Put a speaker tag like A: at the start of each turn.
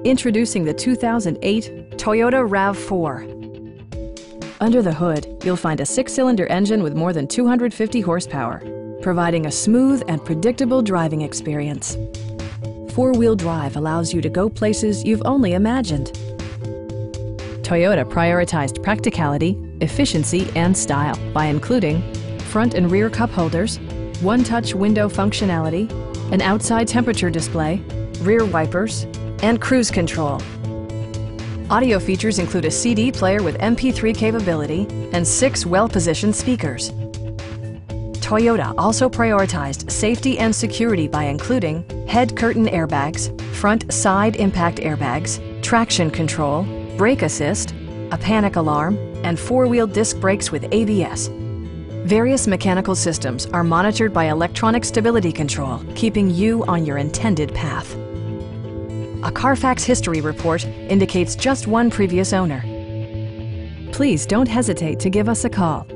A: Introducing the 2008 Toyota RAV4. Under the hood, you'll find a 6-cylinder engine with more than 250 horsepower, providing a smooth and predictable driving experience. 4-wheel drive allows you to go places you've only imagined. Toyota prioritized practicality, efficiency, and style by including front and rear cup holders, one-touch window functionality, an outside temperature display, rear wipers, and cruise control. Audio features include a CD player with MP3 capability and 6 well-positioned speakers. Toyota also prioritized safety and security by including head curtain airbags, front side impact airbags, traction control, brake assist, a panic alarm, and 4-wheel disc brakes with ABS. Various mechanical systems are monitored by electronic stability control, keeping you on your intended path. A Carfax history report indicates just one previous owner. Please don't hesitate to give us a call.